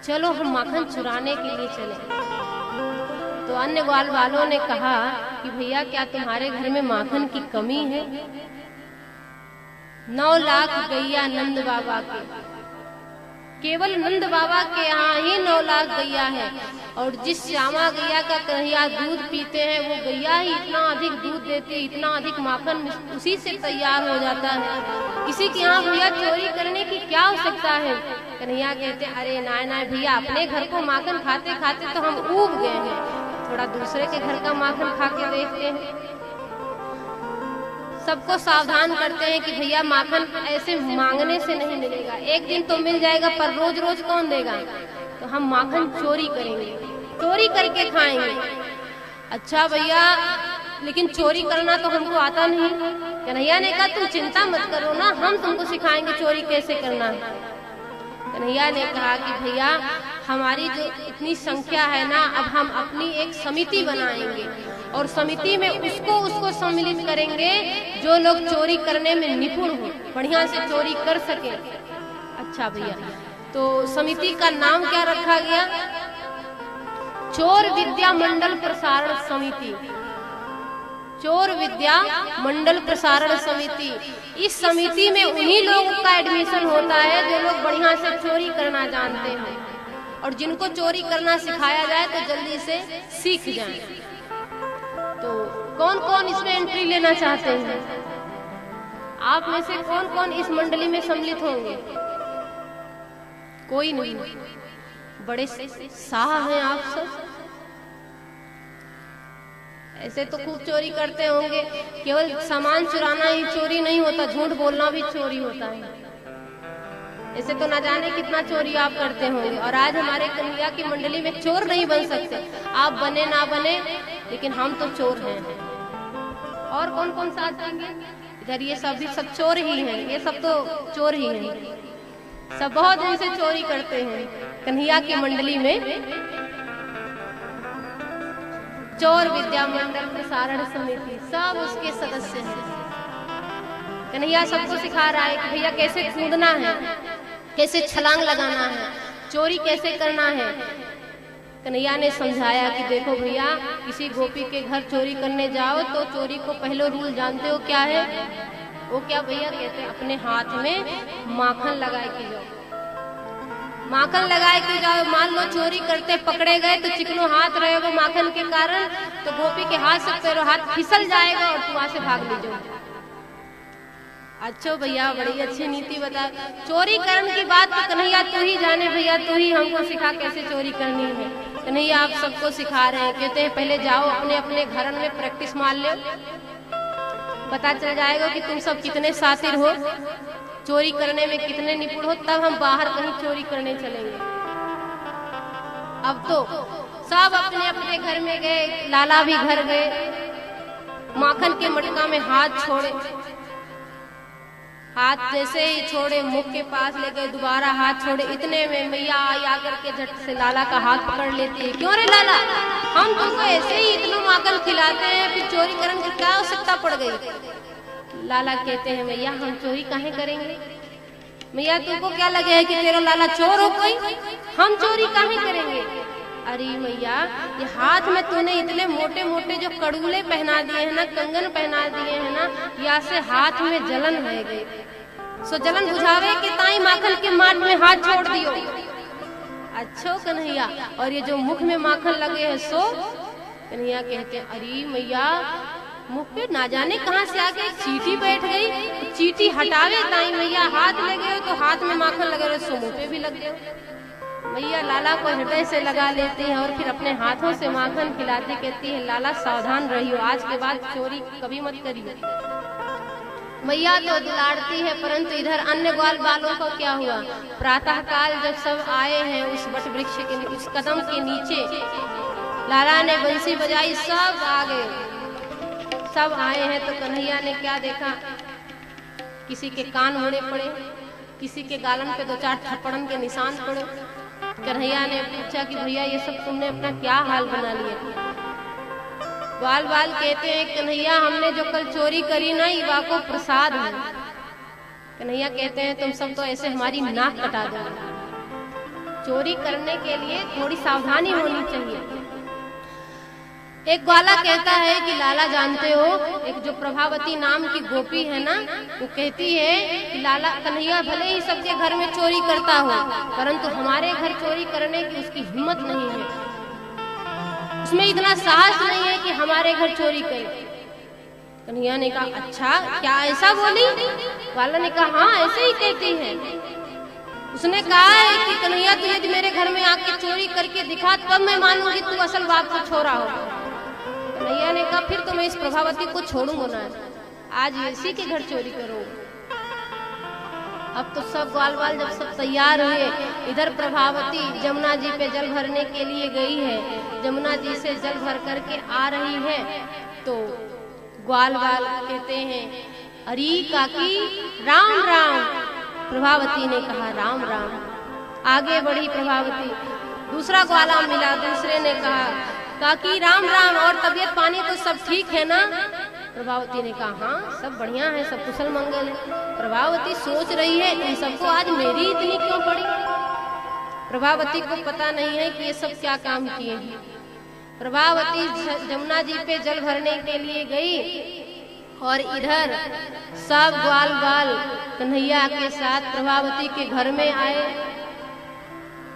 चलो हम माखन चुराने के लिए चले। तो अन्य ग्वाल वालों ने कहा कि भैया क्या तुम्हारे घर में माखन की कमी है? 9 लाख गैया नंद बाबा के, केवल नंद बाबा के यहाँ ही 9 लाख गैया है, और जिस श्यामा गैया का कन्हैया दूध पीते हैं वो गैया ही इतना अधिक दूध देती है, इतना अधिक माखन उसी से तैयार हो जाता है। किसी के यहाँ भैया चोरी करने की क्या आवश्यकता है? कन्हैया कहते हैं अरे नाय भैया, अपने घर को माखन खाते खाते तो हम ऊब गए हैं, थोड़ा दूसरे के घर का माखन खा के देखते हैं। सबको सावधान करते हैं कि भैया माखन ऐसे मांगने से नहीं मिलेगा, एक दिन तो मिल जाएगा पर रोज रोज कौन देगा? तो हम माखन चोरी करेंगे, चोरी करके खाएंगे। अच्छा भैया, लेकिन चोरी करना तो हमको आता नहीं। कन्हैया ने कहा तुम चिंता मत करो ना, हम तुमको सिखाएंगे चोरी कैसे करना है। कन्हैया ने कहा कि भैया हमारी जो इतनी संख्या है ना, अब हम अपनी एक समिति बनाएंगे और समिति में उसको सम्मिलित करेंगे जो लोग चोरी करने में निपुण हो, बढ़िया से चोरी कर सके। अच्छा भैया, तो समिति का नाम क्या रखा गया? चोर विद्या मंडल प्रसारण समिति। चोर विद्या मंडल प्रसारण समिति। इस समिति में उन्हीं लोगों का एडमिशन होता है जो लोग बढ़िया से चोरी करना जानते हैं, और जिनको चोरी करना सिखाया जाए तो जल्दी से सीख जाएं। तो कौन कौन इसमें एंट्री लेना चाहते हैं? आप में से कौन कौन इस मंडली में सम्मिलित होंगे? कोई नहीं। बड़े साह हैं आप सब। ऐसे तो खूब चोरी करते होंगे। केवल सामान चुराना ही चोरी नहीं होता, झूठ बोलना भी चोरी होता है। ऐसे तो ना जाने कितना चोरी आप करते होंगे। और आज हमारे कन्हैया की मंडली में चोर नहीं बन सकते, आप बने ना बने, लेकिन हम तो चोर हैं। और कौन कौन साथ आएंगे? इधर ये सब भी सब चोर ही हैं, ये सब तो चोर ही हैं, सब बहुत दिन से चोरी करते हैं। कन्हैया की मंडली में चोर विद्या मंडल प्रसारण समिति सब उसके सदस्य हैं। कन्हैया सबको सिखा रहा है कि भैया कैसे कूदना है, कैसे छलांग लगाना है, चोरी कैसे करना है। कन्हैया ने समझाया कि देखो भैया, किसी गोपी के घर चोरी करने जाओ तो चोरी को पहले रूल जानते हो क्या है? वो क्या भैया? कहते हैं अपने हाथ में माखन लगाए के जाओ, माखन लगाए के जाओ। मान लो चोरी करते पकड़े गए तो चिकनो हाथ रहेगा माखन के कारण, तो गोपी के हाथ से तेरा हाथ फिसल जाएगा और तू वहां से भाग ले जाओ। अच्छा भैया, बड़ी अच्छी नीति बता। चोरी करने की बात तो कन्हैया तू ही जाने भैया, तू ही हमको सिखा कैसे चोरी करनी है। कन्हैया आप सबको सिखा रहे हैं। कहते हैं पहले जाओ अपने अपने घर में प्रैक्टिस मार लो, पता चल जाएगा कि तुम सब कितने शातिर हो, चोरी करने में कितने निपुण हो, तब हम बाहर कहीं चोरी करने चलेंगे। अब तो सब अपने अपने घर में गए, लाला भी घर गए, माखन के मटका में हाथ छोड़े, हाथ जैसे ही छोड़े मुख के पास ले गए, दोबारा हाथ छोड़े, इतने में मैया आई आकर के झट से लाला का हाथ पकड़ लेती है। क्यों रे लाला, हम तुमको ऐसे ही इतना माखन खिलाते हैं, फिर चोरी करने की क्या आवश्यकता पड़ गई? लाला कहते हैं मैया हम चोरी काहे करेंगे? मैया तुमको क्या लगे है कि तेरा लाला चोर हो कोई? हम चोरी काहे करेंगे? अरे मैया, ये हाथ में तूने इतने मोटे मोटे जो कड़ूले पहना दिए हैं ना, कंगन पहना दिए हैं ना, या से हाथ में जलन रह गई, सो जलन बुझावे के ताई माखन के माट में हाथ छोड़ दियो। अच्छो कन्हैया, और ये जो मुख में माखन लगे है सो? कन्हैया कहते हैं अरे मैया, मुख पे ना जाने कहां से आके एक चींटी बैठ गई, चींटी हटावे ताई मैया हाथ लगे तो हाथ में माखन लगे रहे, सो मुंह पे भी लग गए। मैया लाला को हृदय से लगा लेती है और फिर अपने हाथों से माखन खिलाती, कहती है लाला सावधान रहियो, आज के बाद चोरी कभी मत करियो। मैया तो दुलारती है, परंतु इधर अन्य ग्वाल बालों को क्या हुआ? प्रातः काल जब सब आए हैं उस वट वृक्ष के उस कदम के नीचे, लाला ने बंसी बजाई, सब आ गए, सब आए हैं। तो कन्हैया ने क्या देखा? किसी के कान मुड़े पड़े, किसी के गालन पे 2-4 थप्पड़न के निशान पड़े। कन्हैया ने पूछा कि भैया ये सब तुमने अपना क्या हाल बना लिया? ग्वाल बाल कहते हैं कन्हैया हमने जो कल चोरी करी ना, युवा को प्रसाद है। कन्हैया कहते हैं तुम सब तो ऐसे हमारी नाक कटा दो। चोरी करने के लिए थोड़ी सावधानी होनी चाहिए। एक ग्वाला कहता है कि लाला जानते हो, एक जो प्रभावती नाम की गोपी है ना, वो कहती है कि लाला कन्हैया भले ही सबके घर में चोरी करता हो, परंतु हमारे घर चोरी करने की उसकी हिम्मत नहीं है, उसमें इतना साहस नहीं है कि हमारे घर चोरी करे। कन्हैया ने कहा अच्छा, क्या ऐसा बोली? ग्वाला ने कहा हाँ, ऐसे ही कहती है। उसने कहा है कि कन्हैया तू यदि मेरे घर में आके चोरी करके दिखा तब मैं मानूंगी तू असल बाप को छोड़ा हो। कन्हैया ने कहा फिर तो मैं इस प्रभावती को छोड़ूंगा ना, आज इसी के घर चोरी करूंगा। अब तो सब ग्वाल बाल जब सब तैयार हुए, इधर प्रभावती जमुना जी पे जल भरने के लिए गई है, जमुना जी से जल भर करके आ रही है तो ग्वाल बाल कहते हैं अरे काकी राम राम। प्रभावती ने कहा राम राम। आगे बढ़ी प्रभावती, दूसरा ग्वाला मिला, दूसरे ने कहा काकी राम राम, और तबीयत पानी तो सब ठीक है ना? प्रभावती ने कहा हाँ सब बढ़िया है, सब कुशल मंगल है। प्रभावती सोच रही है इन सबको आज मेरी इतनी क्यों पड़ी। प्रभावती को पता नहीं है कि ये सब क्या काम किए हैं। प्रभावती जमुना जी पे जल भरने के लिए गई और इधर सब ग्वाल बाल कन्हैया के साथ प्रभावती के घर में आए।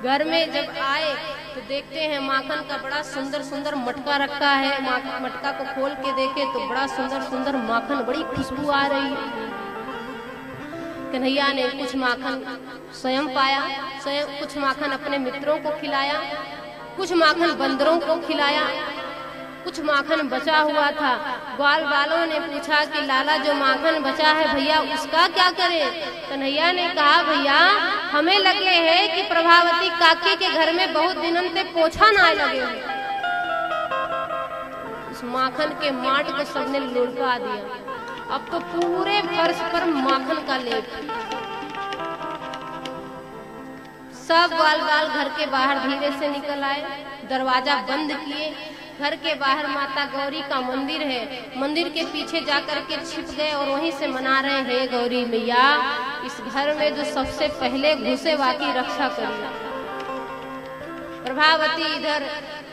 घर में जब आए तो देखते हैं माखन का बड़ा सुंदर सुंदर मटका रखा है। मटका को खोल के देखे तो बड़ा सुंदर सुंदर माखन, बड़ी खुशबू आ रही है। कन्हैया ने कुछ माखन स्वयं पाया, स्वयं कुछ माखन अपने मित्रों को खिलाया, कुछ माखन बंदरों को खिलाया, कुछ माखन बचा हुआ था। ग्वाल बालों ने पूछा कि लाला जो माखन बचा है भैया उसका क्या करें? कन्हैया ने कहा भैया हमें लगे है कि प्रभावती काकी के घर में बहुत दिनों से पोछा ना लगे हुए। उस माखन के माट को सबने लुढ़का दिया। अब तो पूरे फर्श पर माखन का लेप। सब ग्वाल बाल घर के बाहर धीरे से निकल आए, दरवाजा बंद किए। घर के बाहर माता गौरी का मंदिर है, मंदिर के पीछे जाकर के छिप गए और वहीं से मना रहे हैं गौरी मैया इस घर में जो सबसे पहले घुसे वाकी रक्षा करिए। प्रभावती इधर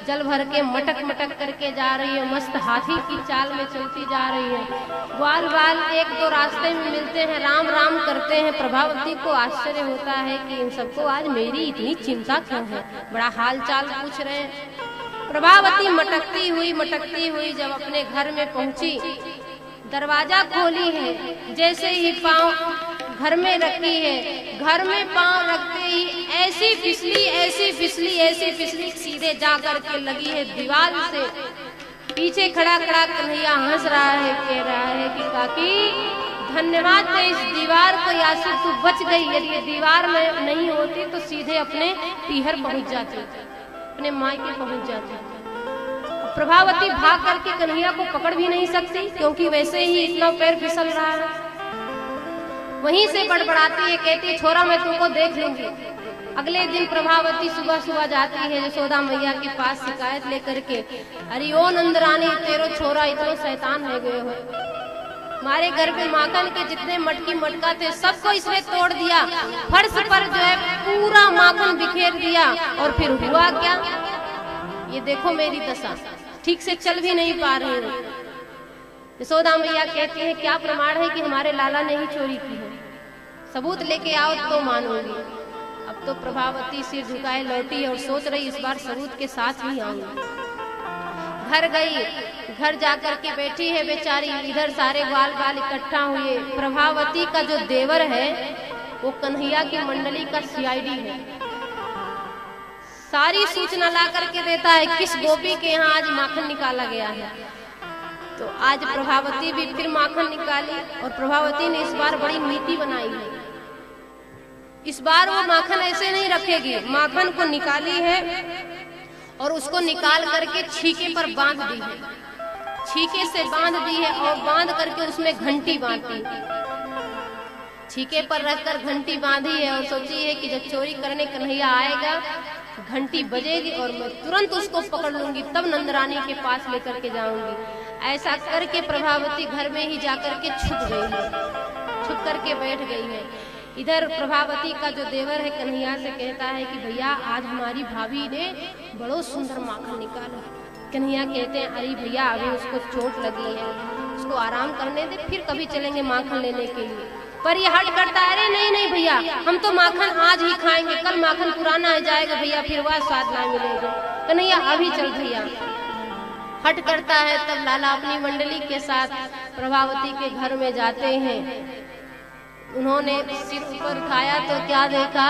जल भर के मटक मटक करके जा रही है, मस्त हाथी की चाल में चलती जा रही है। ग्वाल बाल एक दो रास्ते में मिलते हैं, राम राम करते हैं। प्रभावती को आश्चर्य होता है कि इन सबको आज मेरी इतनी चिंता क्यों है, बड़ा हाल चाल पूछ रहे हैं। प्रभावती मटकती हुई जब अपने घर में पहुंची, दरवाजा खोली है, जैसे ही पांव घर में रखी है, घर में पांव रखते ही ऐसी फिसली सीधे जा करके लगी है दीवार से। पीछे खड़ा कन्हैया हंस रहा है, कह रहा है कि काकी धन्यवाद है इस दीवार को, या से तू बच गई। यदि ये दीवार में नहीं होती तो सीधे अपने पीहर पहुंच जाती, अपने मायके पहुंच जाती। प्रभावती भाग करके कन्हैया को पकड़ भी नहीं सकती क्योंकि वैसे ही इतना पैर फिसल रहा है। वहीं से बड़बड़ाती है, कहती छोरा मैं तुमको देख लूंगी। अगले दिन प्रभावती सुबह सुबह जाती है यशोदा मैया के पास शिकायत लेकर के, अरे ओ नंदरानी तेरो छोरा इतना शैतान हो गए हो, हमारे घर पे माखन के जितने मटकी मटका थे सबको इसने तोड़ दिया, फर्श पर जो है पूरा माखन बिखेर दिया, और फिर हुआ क्या ये देखो मेरी दशा, ठीक से चल भी नहीं पा रही हूँ। यशोदा मैया कहती है क्या प्रमाण है कि हमारे लाला ने ही चोरी की है, सबूत लेके आओ तो मानूंगी। अब तो प्रभावती सिर झुकाए लौटी और सोच रही इस बार सबूत के साथ ही आऊंगी। घर गई, घर जाकर के बैठी है बेचारी, इधर सारे ग्वाल बाल इकट्ठा हुए। प्रभावती का जो देवर है वो कन्हैया की मंडली का सीआईडी है, सारी सूचना ला करके देता है किस गोपी के यहाँ आज माखन निकाला गया है। तो आज प्रभावती भी फिर माखन निकाली, और प्रभावती ने इस बार बड़ी नीति बनाई है। इस बार वो माखन ऐसे नहीं रखेगी, माखन को निकाली है और उसको निकाल करके छीके पर बांध दी है, छीके से बांध दी है और बांध करके उसमें घंटी बांधी, छीके पर रखकर घंटी बांधी है और सोची है कि जब चोरी करने कन्हैया आएगा घंटी बजेगी और मैं तुरंत उसको पकड़ लूंगी, तब नंदरानी के पास लेकर के जाऊंगी। ऐसा करके प्रभावती घर में ही जाकर के छुप गई है, छुप करके बैठ गई है। इधर प्रभावती का जो देवर है कन्हैया से कहता है कि भैया आज हमारी भाभी ने बड़ो सुंदर माखन निकाला। कन्हैया कहते हैं अरे भैया अभी उसको चोट लगी है, उसको आराम करने दे, फिर कभी चलेंगे माखन लेने के लिए। पर ये हट करता है अरे नहीं नहीं भैया हम तो माखन आज ही खाएंगे, कल माखन पुराना हो जाएगा भैया, फिर वह स्वाद ना मिलेगा। कन्हैया अभी चल भैया। हट करता है। तब लाला अपनी मंडली के साथ प्रभावती के घर में जाते हैं। उन्होंने सिर ऊपर उठाया तो क्या देखा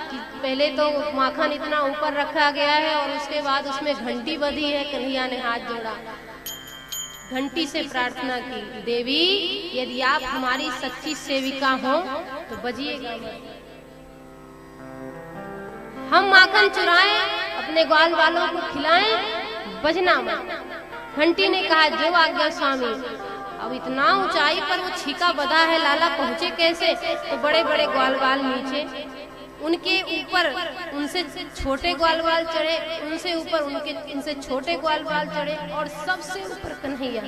कि पहले तो माखन इतना ऊपर रखा गया है और उसके बाद उसमें घंटी बंधी है। कन्हैया ने हाथ जोड़ा, घंटी से प्रार्थना की, देवी यदि आप हमारी सच्ची सेविका हो तो बजिएगा मत, हम माखन चुराएं, अपने ग्वाल वालों को खिलाएं, बजना मत। घंटी ने कहा जो आज्ञा स्वामी। अब इतना ऊंचाई पर वो छीका बधा है, लाला पहुंचे कैसे? तो बड़े बड़े ग्वाल वाल नीचे, उनके ऊपर उनसे छोटे ग्वाल वाल चढ़े, उनसे ऊपर उनसे छोटे ग्वाल वाल चढ़े और सबसे ऊपर कन्हैया,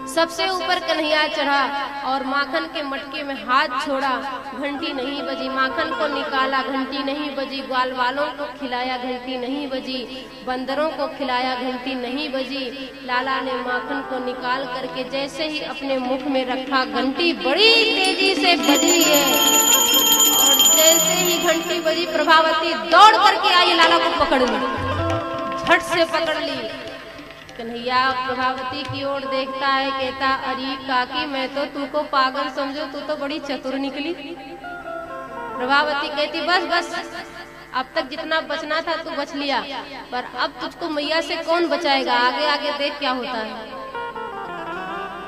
सबसे ऊपर कन्हैया चढ़ा और माखन के मटके में हाथ छोड़ा, घंटी नहीं बजी। माखन को निकाला, घंटी नहीं बजी। ग्वाल वालों को खिलाया, घंटी नहीं बजी। बंदरों को खिलाया, घंटी नहीं बजी। लाला ने माखन को निकाल करके जैसे ही अपने मुख में रखा, घंटी बड़ी तेजी से बजी है और जैसे ही घंटी बजी प्रभावती दौड़ करके आई, लाला को पकड़ ली, झट से पकड़ ली। कन्हैया प्रभावती की ओर देखता है, कहता अरे काकी मैं तो तू को पागल समझो, तू तो बड़ी चतुर निकली। प्रभावती कहती बस बस अब तक जितना बचना था तू बच लिया, पर अब तुझको मैया से कौन बचाएगा, आगे आगे देख क्या होता है।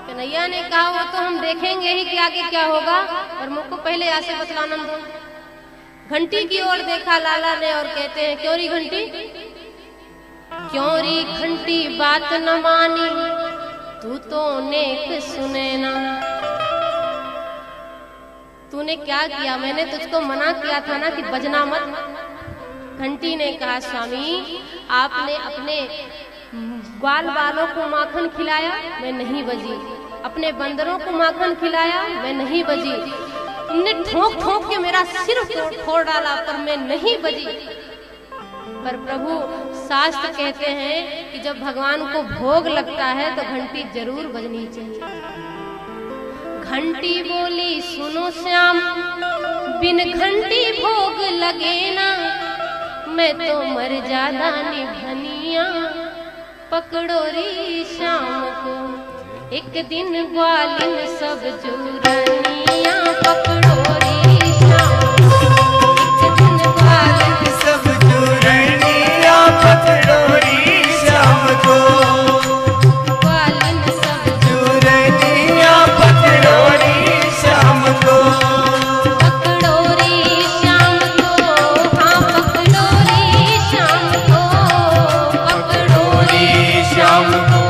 कन्हैया ने कहा वो तो हम देखेंगे ही कि आगे क्या होगा, पर मुझको पहले यहाँ से बतलाना दो। घंटी की ओर देखा लाला ने और कहते हैं क्यों री घंटी, क्यों री घंटी बात न मानी, तू तो नेक सुने ना। तूने क्या किया, मैंने तुझको मना किया था ना कि बजना मत। घंटी ने कहा स्वामी आपने अपने ग्वाल वालों को माखन खिलाया, मैं नहीं बजी। अपने बंदरों को माखन खिलाया, मैं नहीं बजी। तुमने ठोक ठोक के मेरा सिर फोड़ डाला, पर मैं नहीं बजी। पर प्रभु शास्त्र कहते हैं कि जब भगवान को भोग लगता है तो घंटी जरूर बजनी चाहिए। घंटी बोली सुनो श्याम, बिन घंटी भोग लगे ना, मैं तो मर जादा निभनिया, पकड़ो री शाम को। एक दिन ग्वालिन सब जुरनिया, पकड़ो री शाम को। एक दिन ग्वालिन सब जुरनिया, पकड़ो री शाम को। ग्वालिन सब जुरनिया, पकड़ो री शाम को। पकड़ो री शाम को, हाँ पकड़ो री शाम को। पकड़ो री शाम को,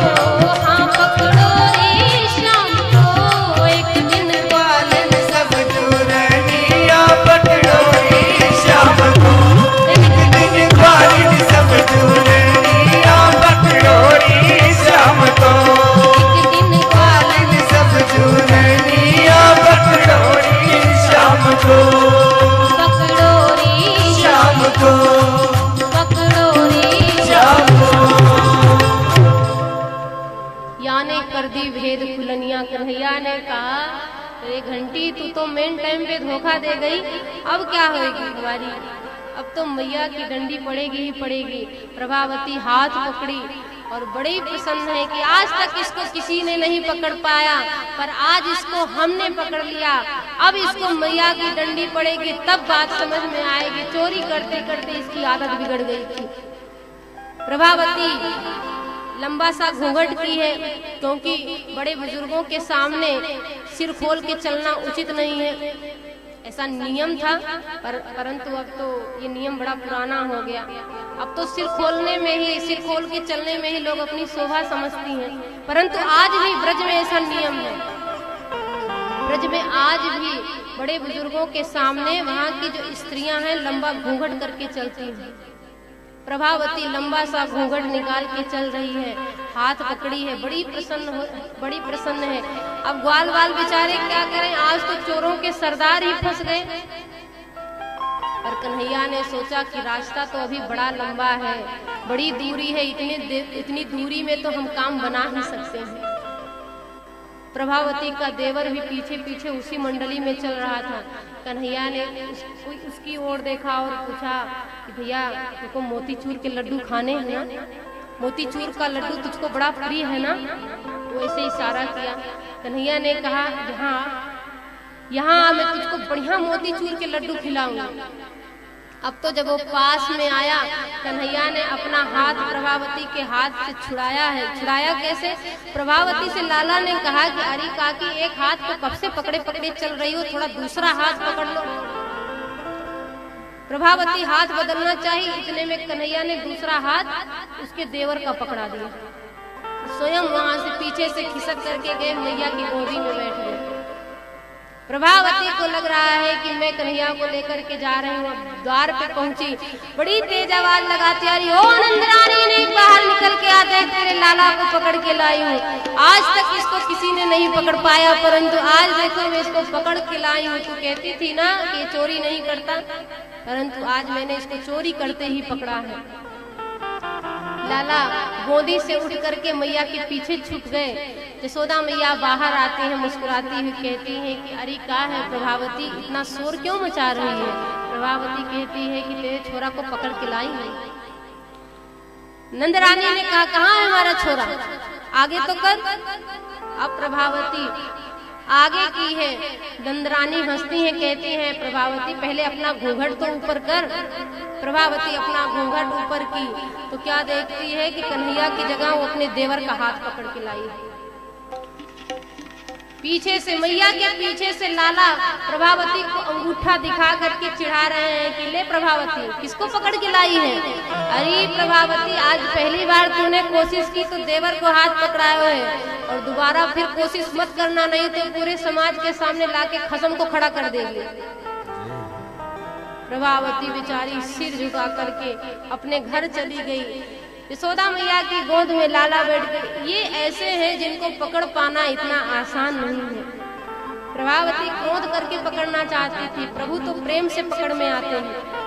हाँ पकड़ो री शाम को। एक दिन ग्वालिन सब जुरनिया, पकड़ो री शाम को। एक दिन ग्वालिन सब जुरनिया, पकड़ो री शाम को। एक दिन ग्वालिन सब जुरनिया, पकड़ो री शाम को। पकड़ो री शाम को, पकड़ो री शाम को। याने कर दी भेद खुलनिया। कन्हैया ने कहा अरे घंटी तू तो मेन टाइम पे धोखा दे गई, अब क्या होगी हमारी, अब तो मैया की डंडी पड़ेगी ही पड़ेगी। प्रभावती हाथ पकड़ी और बड़ी प्रसन्न है कि आज तक इसको किसी ने नहीं पकड़ पाया, पर आज इसको हमने पकड़ लिया। अब इसको मैया की डंडी पड़ेगी तब बात समझ में आएगी। चोरी करते करते इसकी आदत बिगड़ गई थी। प्रभावती लंबा सा घूंघट की है, क्योंकि बड़े बुजुर्गों के सामने सिर खोल के चलना उचित नहीं है, ऐसा नियम था। परंतु अब तो ये नियम बड़ा पुराना हो गया। अब तो सिर खोलने में ही, सिर खोल के चलने में ही लोग अपनी शोभा समझती हैं। परंतु आज भी ब्रज में ऐसा नियम है। ब्रज में आज भी बड़े बुजुर्गों के सामने वहाँ की जो स्त्रियां हैं लंबा घूंघट करके चलती हैं। प्रभावती लंबा सा घूंघट निकाल के चल रही है, हाथ पकड़ी है, बड़ी प्रसन्न है। अब ग्वाल बाल बेचारे क्या करें, आज तो चोरों के सरदार ही फंस गए। पर कन्हैया ने सोचा कि रास्ता तो अभी बड़ा लंबा है, बड़ी दूरी है, इतनी दूरी में तो हम काम बना ही सकते हैं। प्रभावती का देवर भी पीछे पीछे उसी मंडली में चल रहा था। कन्हैया ने उसकी ओर देखा और पूछा कि भैया तुमको मोतीचूर के लड्डू खाने हैं ना, मोतीचूर का लड्डू तुझको बड़ा प्रिय है ना। वो ऐसे इशारा किया। कन्हैया ने कहा यहाँ मैं तुझको बढ़िया मोतीचूर के लड्डू खिलाऊंगा। अब तो जब वो पास में आया, कन्हैया ने अपना हाथ प्रभावती के हाथ से छुड़ाया है। छुड़ाया कैसे? प्रभावती से लाला ने कहा कि अरे काकी, एक हाथ को कब से पकड़े पकड़े चल रही हो, थोड़ा दूसरा हाथ पकड़ लो। प्रभावती हाथ बदलना चाहिए, इतने में कन्हैया ने दूसरा हाथ उसके देवर का पकड़ा दिया। स्वयं वहां से पीछे से खिसक करके गए, मैया की गोदी में बैठ गए। प्रभावती को लग रहा है कि मैं कन्हैया को लेकर के जा रही हूँ। द्वार पे पहुंची, बड़ी तेज आवाज लगाती आ रही, ओ नंदरानी ने बाहर निकल के आ, देख तेरे लाला को पकड़ के लाई हूँ। आज तक इसको किसी ने नहीं पकड़ पाया, परंतु आज देखो मैं इसको पकड़ के लाई हूँ। तू कहती थी ना कि ये चोरी नहीं करता, परंतु आज मैंने इसको चोरी करते ही पकड़ा है। लाला गोदी से उठ करके मैया के पीछे छुप गए। यशोदा मैया बाहर आती हैं, मुस्कुराती हुई कहती हैं कि अरे क्या है प्रभावती, इतना शोर क्यों मचा रही है। प्रभावती कहती है कि तेरे छोरा को पकड़ के लाई है। नंदरानी ने कहा कहाँ है हमारा छोरा, आगे तो कर। अब प्रभावती आगे की है। नंदरानी हंसती हैं, कहती हैं प्रभावती पहले अपना घूंघट तो ऊपर कर। प्रभावती अपना घूंघट ऊपर की तो क्या देखती है कि कन्हैया की जगह वो अपने देवर का हाथ पकड़ के लाई है। पीछे से मैया के पीछे से लाला प्रभावती को अंगूठा दिखा करके चिढ़ा रहे हैं कि ले प्रभावती, किसको पकड़ के लाई है। अरे प्रभावती, आज पहली बार तूने कोशिश की तो देवर को हाथ पकड़ाए हुए है, और दोबारा फिर कोशिश मत करना, नहीं तो पूरे समाज के सामने लाके खसम को खड़ा कर देगी। प्रभावती बेचारी सिर झुका करके अपने घर चली गई। यशोदा मैया की गोद में लाला बैठ गए। ये ऐसे हैं जिनको पकड़ पाना इतना आसान नहीं है। प्रभावती क्रोध करके पकड़ना चाहती थी, प्रभु तो प्रेम से पकड़ में आते हैं।